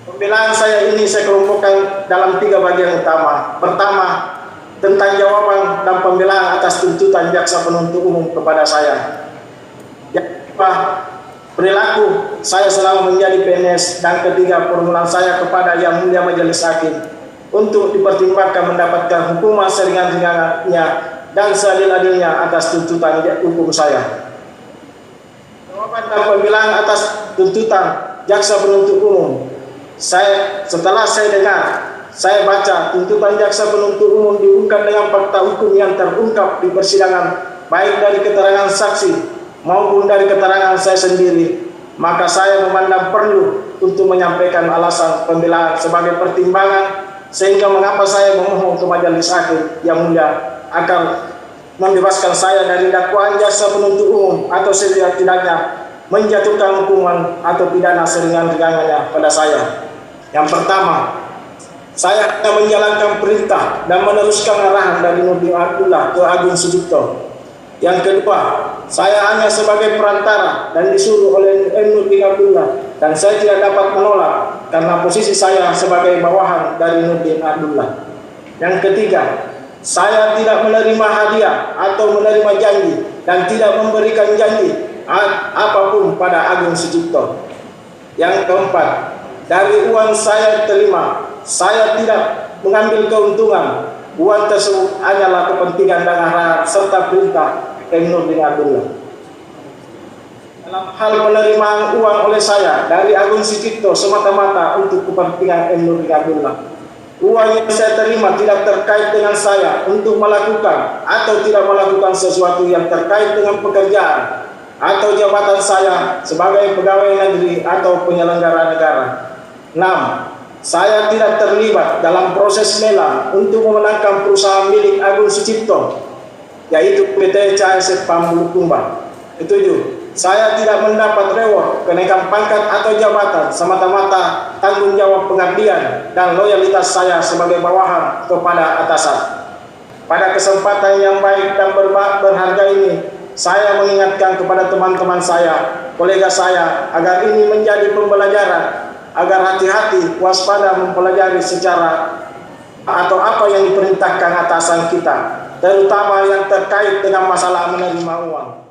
Pembelaan saya ini saya kelompokkan dalam 3 bagian utama. Pertama, tentang jawaban dan pembelaan atas tuntutan jaksa penuntut umum kepada saya. Yang kedua, perilaku saya selama menjadi PNS, dan ketiga, permohonan saya kepada Yang Mulia Majelis Hakim untuk dipertimbangkan mendapatkan hukuman seringan-ringannya dan seadil-adilnya atas tuntutan hukum saya. Jawaban dan pembelaan atas tuntutan jaksa penuntut umum. Setelah saya dengar, saya baca tuntutan jaksa penuntut umum diungkap dengan fakta hukum yang terungkap di persidangan, baik dari keterangan saksi maupun dari keterangan saya sendiri, maka saya memandang perlu untuk menyampaikan alasan pembelaan sebagai pertimbangan sehingga mengapa saya memohon ke Majelis Hakim yang mulia agar membebaskan saya dari dakwaan jaksa penuntut umum atau setidak-tidaknya menjatuhkan hukuman atau pidana seringan-ringannya pada saya. Yang pertama, saya akan menjalankan perintah dan meneruskan arahan dari Nurdin Abdullah ke Agung Sujipto. Yang kedua, saya hanya sebagai perantara dan disuruh oleh Nurdin Abdullah, dan saya tidak dapat menolak karena posisi saya sebagai bawahan dari Nurdin Abdullah. Yang ketiga, saya tidak menerima hadiah atau menerima janji dan tidak memberikan janji apapun pada Agung Sujipto. Yang keempat, dari uang saya terima, saya tidak mengambil keuntungan. Uang tersebut hanyalah kepentingan dan arahan serta perintah Nurdin Abdullah. Dalam hal penerimaan uang oleh saya dari Agung Sujipto semata-mata untuk kepentingan Nurdin Abdullah. Uang yang saya terima tidak terkait dengan saya untuk melakukan atau tidak melakukan sesuatu yang terkait dengan pekerjaan atau jabatan saya sebagai pegawai negeri atau penyelenggara negara. 6. Saya tidak terlibat dalam proses lelang untuk memenangkan perusahaan milik Agung Sujipto, yaitu PT CSF Pamukumba. 7. Saya tidak mendapat reward, kenaikan pangkat atau jabatan semata-mata tanggung jawab pengabdian dan loyalitas saya sebagai bawahan kepada atasan. Pada kesempatan yang baik dan berharga ini, saya mengingatkan kepada teman-teman saya, kolega saya, agar ini menjadi pembelajaran, agar hati-hati, waspada mempelajari secara atau apa yang diperintahkan atasan kita, terutama yang terkait dengan masalah menerima uang.